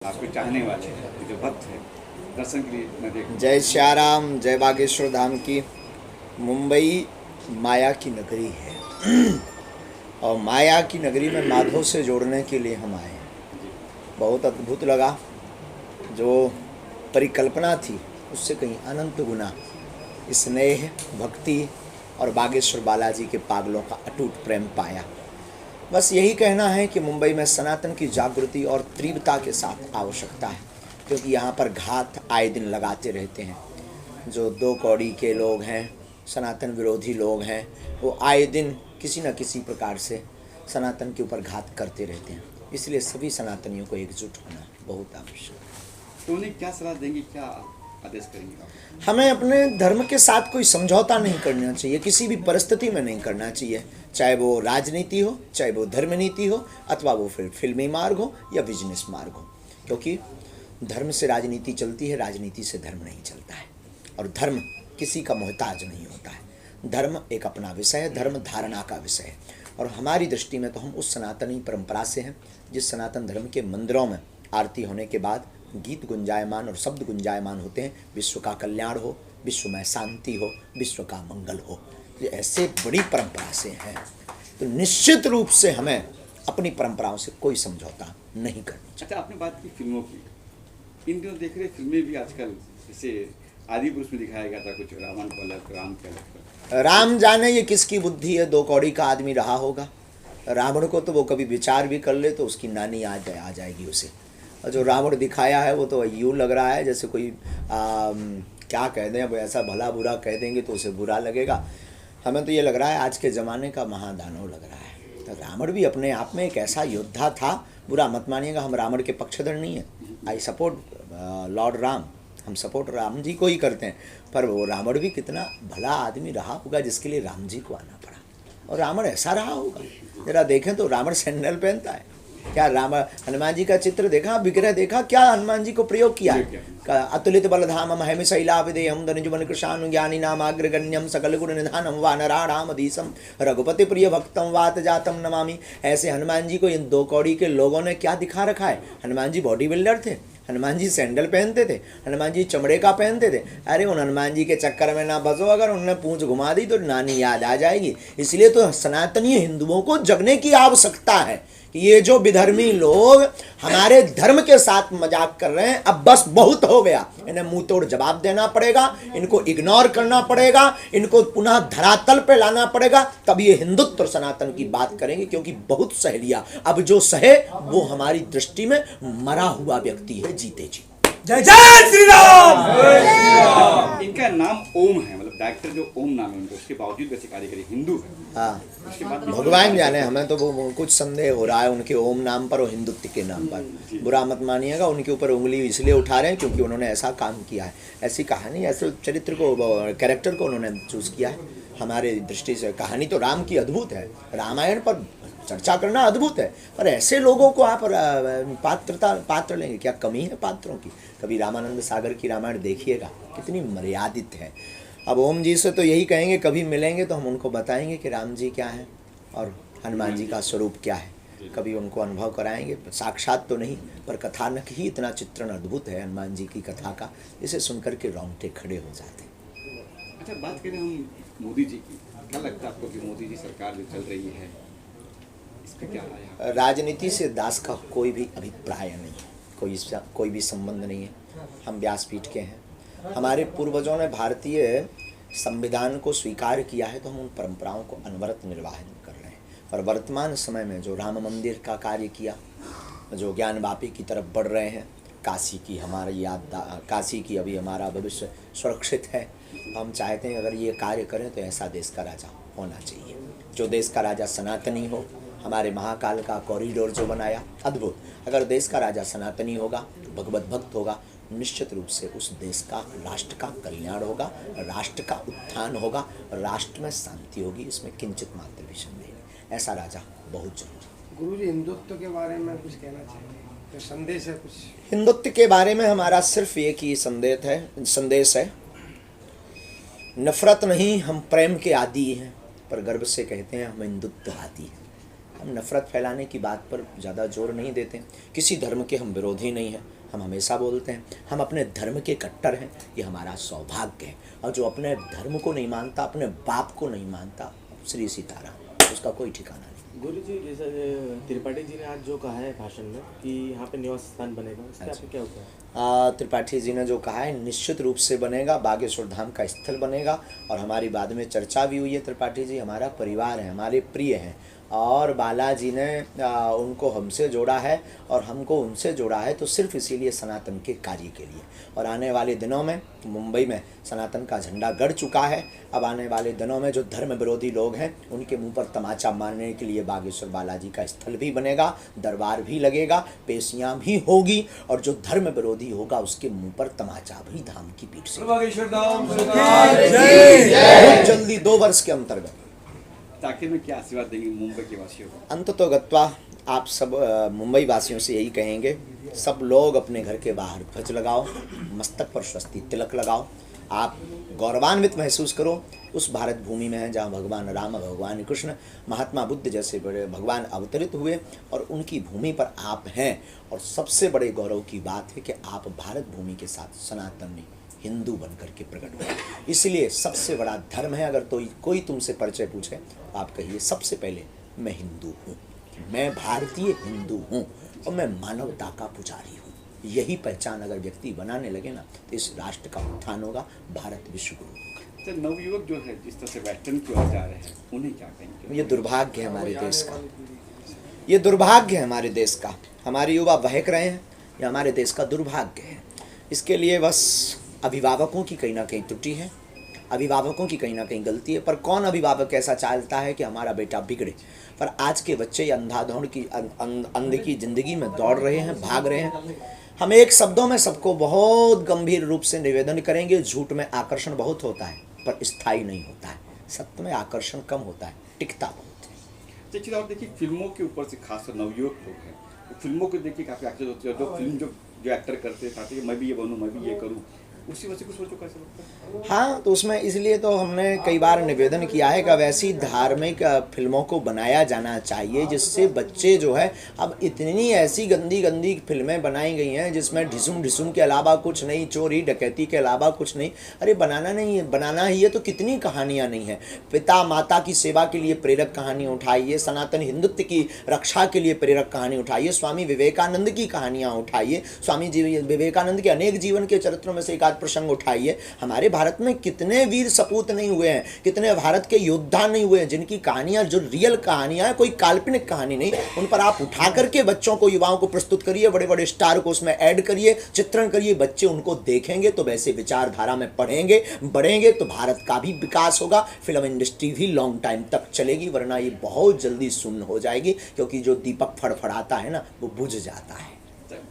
आपके चाहने वाले हैं जो भक्त हैं दर्शन के लिए मैं देख। जय श्याराम, जय बागेश्वर धाम की। मुंबई माया की नगरी है और माया की नगरी में माधव से जोड़ने के लिए हम आए हैं। बहुत अद्भुत लगा। जो परिकल्पना थी उससे कहीं अनंत गुना स्नेह, भक्ति और बागेश्वर बालाजी के पागलों का अटूट प्रेम पाया। बस यही कहना है कि मुंबई में सनातन की जागृति और तीव्रता के साथ आवश्यकता है, क्योंकि यहाँ पर घात आए दिन लगाते रहते हैं। जो दो कौड़ी के लोग हैं, सनातन विरोधी लोग हैं, वो आए दिन किसी न किसी प्रकार से सनातन के ऊपर घात करते रहते हैं। इसलिए सभी सनातनियों को एकजुट होना बहुत आवश्यक है। तो उन्हें क्या सलाह देंगे, क्या आदेश करेंगे आप? हमें अपने धर्म के साथ कोई समझौता नहीं करना चाहिए, किसी भी परिस्थिति में नहीं करना चाहिए, चाहे वो राजनीति हो, चाहे वो धर्म नीति हो, अथवा वो फिर फिल्मी मार्ग हो या बिजनेस मार्ग हो। क्योंकि धर्म से राजनीति चलती है, राजनीति से धर्म नहीं चलता है, और धर्म किसी का मोहताज नहीं होता है। धर्म एक अपना विषय है, धर्म धारणा का विषय है। और हमारी दृष्टि में तो हम उस सनातनी परंपरा से हैं जिस सनातन धर्म के मंदिरों में आरती होने के बाद गीत गुंजायमान और शब्द गुंजायमान होते हैं, विश्व का कल्याण हो, विश्व में शांति हो, विश्व का मंगल हो। ये ऐसे बड़ी परंपरा से हैं, तो निश्चित रूप से हमें अपनी परंपराओं से कोई समझौता नहीं करनी चाहिए। अच्छा, आपने बात की फिल्मों की। इन दिनों देख रहे फिल्में भी आजकल, जैसे आदि पुरुष में दिखाया गया था कुछ रावण को अलग, राम के अलग। राम जाने ये किसकी बुद्धि है, दो कौड़ी का आदमी रहा होगा। रावण को तो वो कभी विचार भी कर ले तो उसकी नानी आ जाएगी उसे। और जो रावण दिखाया है वो तो यूँ लग रहा है जैसे कोई क्या कह दें, अब ऐसा भला बुरा कह देंगे तो उसे बुरा लगेगा। हमें तो ये लग रहा है आज के ज़माने का महादानव लग रहा है। तो रावण भी अपने आप में एक ऐसा योद्धा था। बुरा मत मानिएगा, हम रावण के पक्षधर नहीं हैं। आई सपोर्ट लॉर्ड राम, हम सपोर्ट राम जी को ही करते हैं। पर वो रावण भी कितना भला आदमी रहा होगा जिसके लिए राम जी को आना पड़ा। और रावण ऐसा रहा होगा, जरा देखें तो रावण सैंडल पहनता है। क्या राम हनुमान जी का चित्र देखा, विग्रह देखा, क्या हनुमान जी को प्रयोग किया है? अतुलित बलधाम महम शैलाविदेहम धनुजुवन कृशानु ज्ञानी नाम अग्रगण्यम सकल गुण निधानम वानराणाम अधीशम रघुपति प्रिय भक्तम वात जातम नमामि। ऐसे हनुमान जी को इन दो कौड़ी के लोगों ने क्या दिखा रखा है? हनुमान जी बॉडी बिल्डर थे, हनुमान जी सैंडल पहनते थे, हनुमान जी चमड़े का पहनते थे। अरे उन हनुमान जी के चक्कर में ना फंसो, अगर उन्होंने पूंछ घुमा दी तो नानी याद आ जाएगी। इसलिए तो सनातनी हिंदुओं को जगने की आवश्यकता है कि ये जो विधर्मी लोग हमारे धर्म के साथ मजाक कर रहे हैं, अब बस बहुत हो गया। इन्हें मुंह तोड़ जवाब देना पड़ेगा, इनको इग्नोर करना पड़ेगा, इनको पुनः धरातल पे लाना पड़ेगा, तब ये हिंदुत्व और सनातन की बात करेंगे। क्योंकि बहुत सह लिया, अब जो सहे वो हमारी दृष्टि में मरा हुआ व्यक्ति है, जीते जी। जय जय श्री राम। इनका नाम ओम है, मतलब डायरेक्टर जो ओम नाम है उनका, उसके बावजूद वैसे कार्यकारी हिंदू है। हाँ, उसके बाद भगवान जाने, हमें तो वो कुछ संदेह हो रहा है उनके ओम नाम पर और हिंदुत्व के नाम पर। बुरा मत मानिएगा, उनके ऊपर उंगली इसलिए उठा रहे हैं क्योंकि उन्होंने ऐसा काम किया है, ऐसी कहानी, ऐसे चरित्र को, कैरेक्टर को उन्होंने चूज़ किया है। हमारे दृष्टि से कहानी तो राम की अद्भुत है, रामायण पर चर्चा करना अद्भुत है, पर ऐसे लोगों को आप पात्र लेंगे, क्या कमी है पात्रों की? कभी रामानंद सागर की रामायण देखिएगा, कितनी मर्यादित है। अब ओम जी से तो यही कहेंगे, कभी मिलेंगे तो हम उनको बताएंगे कि राम जी क्या है और हनुमान जी का स्वरूप क्या है। कभी उनको अनुभव कराएंगे, साक्षात तो नहीं, पर कथानक ही इतना चित्रण अद्भुत है हनुमान जी की कथा का, इसे सुनकर के रोंगटे खड़े हो जाते हैं। अच्छा, बात करें हम मोदी जी की, क्या लगता है आपको कि मोदी जी सरकार जो चल रही है इसका क्या राय है? राजनीति से दास का कोई भी अभिप्राय नहीं है, कोई भी संबंध नहीं है। हम व्यासपीठ के हैं, हमारे पूर्वजों ने भारतीय संविधान को स्वीकार किया है, तो हम उन परंपराओं को अनवरत निर्वाहन कर रहे हैं। और वर्तमान समय में जो राम मंदिर का कार्य किया, जो ज्ञानवापी की तरफ बढ़ रहे हैं, काशी की हमारी काशी की अभी हमारा भविष्य सुरक्षित है। हम चाहते हैं अगर ये कार्य करें तो ऐसा देश का राजा होना चाहिए, जो देश का राजा सनातनी हो। हमारे महाकाल का कॉरिडोर जो बनाया, अद्भुत। अगर देश का राजा सनातनी होगा, भगवत भक्त होगा, निश्चित रूप से उस देश का, राष्ट्र का कल्याण होगा, राष्ट्र का उत्थान होगा, राष्ट्र में शांति होगी, इसमें किंचित मात्र भी संदेह नहीं। ऐसा राजा बहुत जरूरी। गुरुजी, हिंदुत्व के बारे में कुछ कहना चाहिए, तो संदेश है कुछ? हिंदुत्व के बारे में हमारा सिर्फ एक ही संदेश है, नफरत नहीं, हम प्रेम के आदी हैं, पर गर्व से कहते हैं हम हिंदुत्ववादी हैं। हम नफ़रत फैलाने की बात पर ज़्यादा जोर नहीं देते। किसी धर्म के हम विरोधी नहीं हैं, हम हमेशा बोलते हैं हम अपने धर्म के कट्टर हैं, ये हमारा सौभाग्य है। और जो अपने धर्म को नहीं मानता, अपने बाप को नहीं मानता, श्री सीताराम, उसका कोई ठिकाना नहीं। गुरु जी, जैसे त्रिपाठी जी ने आज जो कहा है भाषण में कि यहाँ पे निवास स्थान बनेगा, उसके आपको क्या होता है? त्रिपाठी जी ने जो कहा है निश्चित रूप से बनेगा, बागेश्वर धाम का स्थल बनेगा। और हमारी बाद में चर्चा भी हुई है, त्रिपाठी जी हमारा परिवार है, हमारे प्रिय हैं, और बालाजी ने उनको हमसे जोड़ा है और हमको उनसे जोड़ा है, तो सिर्फ इसीलिए सनातन के कार्य के लिए। और आने वाले दिनों में मुंबई में सनातन का झंडा गड़ चुका है। अब आने वाले दिनों में जो धर्म विरोधी लोग हैं उनके मुंह पर तमाचा मारने के लिए बागेश्वर बालाजी का स्थल भी बनेगा, दरबार भी लगेगा, पेशियां भी होगी, और जो धर्म विरोधी होगा उसके मुंह पर तमाचा भी धाम की पीठ से। बागेश्वर धाम बहुत जल्दी 2 वर्ष के अंतर्गत। आखिर में क्या आशीर्वाद देंगे मुंबई के वासियों को? अंततो गत्वा आप सब मुंबई वासियों से यही कहेंगे, सब लोग अपने घर के बाहर ध्वज लगाओ, मस्तक पर स्वस्ति तिलक लगाओ। आप गौरवान्वित महसूस करो उस भारत भूमि में है जहाँ भगवान राम, भगवान कृष्ण, महात्मा बुद्ध जैसे बड़े भगवान अवतरित हुए, और उनकी भूमि पर आप हैं। और सबसे बड़े गौरव की बात है कि आप भारत भूमि के साथ सनातनी हिंदू बनकर के प्रकट हुए। इसलिए सबसे बड़ा धर्म है, अगर तो कोई तुमसे परिचय पूछे आप कहिए सबसे पहले मैं हिंदू हूँ, मैं भारतीय हिंदू हूँ और मैं मानवता का पुजारी हूँ। यही पहचान अगर व्यक्ति बनाने लगे ना तो इस राष्ट्र का उत्थान होगा, भारत विश्व गुरु होगा। तो नवयुवक जो है जिस तरह से वेस्टर्न की ओर जा रहे हैं उन्हें क्या कहेंगे? ये दुर्भाग्य है हमारे देश का, ये दुर्भाग्य है हमारे देश का। हमारे युवा बहक रहे हैं, ये हमारे देश का दुर्भाग्य है। इसके लिए बस अभिभावकों की कहीं ना कहीं त्रुटि है, अभिभावकों की कहीं ना कहीं गलती है। पर कौन अभिभावक ऐसा चाहता है कि हमारा बेटा बिगड़े? पर आज के बच्चे अंधाधुंध की अंध की ज़िंदगी में दौड़ रहे हैं, भाग रहे हैं। हम एक शब्दों में सबको बहुत गंभीर रूप से निवेदन करेंगे, झूठ में आकर्षण बहुत होता है पर स्थायी नहीं होता है, सत्य में आकर्षण कम होता है, टिकता बहुत है। चलिए और देखिए फिल्मों के ऊपर से खासकर नवयुवक लोग हैं, तो फिल्मों को देखिए काफ़ी आकर्षित होते हैं। जो फिल्म जो एक्टर करते हैं चाहते हैं मैं भी ये बनूँ, मैं भी ये करूँ, उसी वजह से कुछ सोचो कैसे लगता है? हाँ, तो उसमें इसलिए तो हमने कई बार निवेदन किया है कि अब ऐसी धार्मिक फिल्मों को बनाया जाना चाहिए जिससे बच्चे जो है, अब इतनी ऐसी गंदी गंदी फिल्में बनाई गई हैं जिसमें ढिसुम ढिसुम के अलावा कुछ नहीं, चोरी डकैती के अलावा कुछ नहीं। अरे बनाना नहीं है, बनाना ही है तो कितनी कहानियाँ नहीं हैं। पिता माता की सेवा के लिए प्रेरक कहानी उठाइए, सनातन हिंदुत्व की रक्षा के लिए प्रेरक कहानी उठाइए, स्वामी विवेकानंद की कहानियाँ उठाइए, स्वामी जी विवेकानंद के अनेक जीवन के चरित्रों में से एक प्रसंग उठाइए। हमारे भारत में कितने वीर सपूत नहीं हुए हैं, कितने भारत के योद्धा नहीं हुए हैं जिनकी कहानियां जो रियल कहानियां हैं, कोई काल्पनिक कहानी नहीं, उन पर आप उठा करके बच्चों को, युवाओं को प्रस्तुत करिए, बड़े बड़े स्टार को उसमें ऐड करिए, चित्रण करिए। बच्चे उनको देखेंगे तो वैसे विचारधारा में पढ़ेंगे, बढ़ेंगे तो भारत का भी विकास होगा, फिल्म इंडस्ट्री भी लॉन्ग टाइम तक चलेगी, वरना ये बहुत जल्दी सुन्न हो जाएगी, क्योंकि जो दीपक फड़फड़ाता है ना वो बुझ जाता है।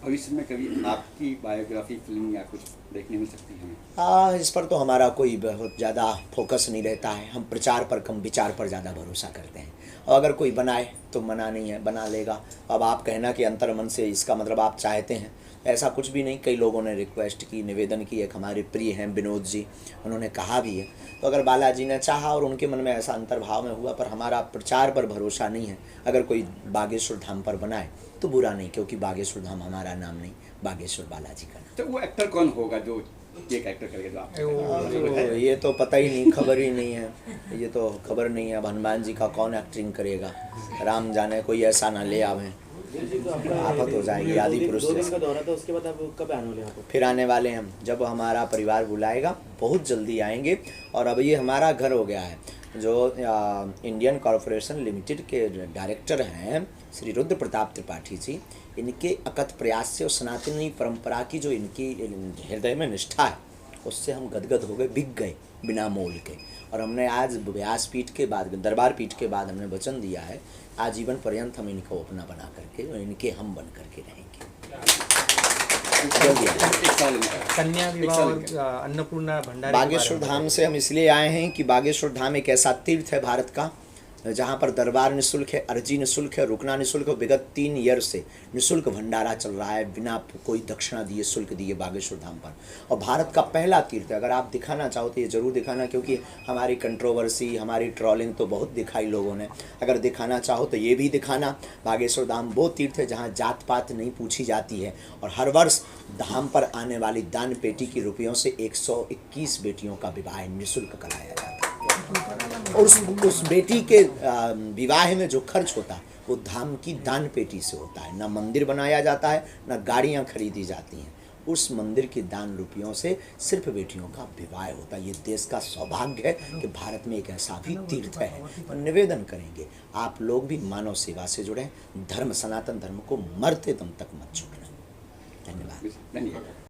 भविष्य में कभी आपकी बायोग्राफी फिल्म या कुछ देखने मिल सकती है? हाँ, इस पर तो हमारा कोई बहुत ज़्यादा फोकस नहीं रहता है। हम प्रचार पर कम, विचार पर ज़्यादा भरोसा करते हैं। और अगर कोई बनाए तो मना नहीं है, बना लेगा। अब आप कहना कि अंतर्मन से, इसका मतलब आप चाहते हैं, ऐसा कुछ भी नहीं। कई लोगों ने रिक्वेस्ट की, निवेदन की। एक हमारे प्रिय हैं विनोद जी, उन्होंने कहा भी है। तो अगर बालाजी ने चाहा और उनके मन में ऐसा अंतर्भाव में हुआ, पर हमारा प्रचार पर भरोसा नहीं है। अगर कोई बागेश्वर धाम पर बनाए तो बुरा नहीं, क्योंकि बागेश्वर धाम हमारा नाम नहीं, बागेश्वर बालाजी का नाम। तो वो एक्टर कौन होगा जो एक एक्टर करेगा? तो ये तो पता ही नहीं, खबर ही नहीं है, ये तो खबर नहीं है। अब हनुमान जी का कौन एक्टिंग करेगा, राम जाने कोई ऐसा ना ले आवे, आफत हो जाएगी। आदि पुरुष 2 दिन का दौरा था, उसके बाद आप कब आने वाले हैं? फिर आने वाले हैं हम, जब हमारा परिवार बुलाएगा बहुत जल्दी आएंगे। और अब ये हमारा घर हो गया है। जो इंडियन कॉरपोरेशन लिमिटेड के डायरेक्टर हैं श्री रुद्र प्रताप त्रिपाठी जी, इनके अकथ प्रयास से और सनातनी परंपरा की जो इनकी हृदय में निष्ठा है, उससे हम गदगद हो गए, बिक गए बिना मोल के। और हमने आज व्यासपीठ के बाद, दरबार पीठ के बाद हमने वचन दिया है, आजीवन पर्यंत हम इनको अपना बना करके, इनके हम बन करके रहेंगे। कन्या विवाह और अन्नपूर्णा भंडारी। बागेश्वर धाम से हम इसलिए आए हैं कि बागेश्वर धाम एक ऐसा तीर्थ है भारत का जहाँ पर दरबार निःशुल्क है, अर्जी निःशुल्क है, रुकना निःशुल्क है। विगत 3 ईयर से निःशुल्क भंडारा चल रहा है बिना कोई दक्षिणा दिए, शुल्क दिए बागेश्वर धाम पर। और भारत का पहला तीर्थ है। अगर आप दिखाना चाहो तो ये ज़रूर दिखाना, क्योंकि हमारी कंट्रोवर्सी, हमारी ट्रोलिंग तो बहुत दिखाई लोगों ने। अगर दिखाना चाहो तो ये भी दिखाना। बागेश्वर धाम वो तीर्थ है जहाँ जात पात नहीं पूछी जाती है, और हर वर्ष धाम पर आने वाली दान पेटी की रुपयों से 121 बेटियों का विवाह निःशुल्क कराया जाता है। और उस बेटी के विवाह में जो खर्च होता है वो धाम की दान पेटी से होता है। ना मंदिर बनाया जाता है, ना गाड़ियाँ खरीदी जाती हैं। उस मंदिर के दान रुपयों से सिर्फ बेटियों का विवाह होता है। ये देश का सौभाग्य है कि भारत में एक ऐसा भी तीर्थ है। और निवेदन करेंगे आप लोग भी मानव सेवा से जुड़ें, धर्म, सनातन धर्म को मरते दम तक मत छोड़ना। धन्यवाद। धन्यवाद।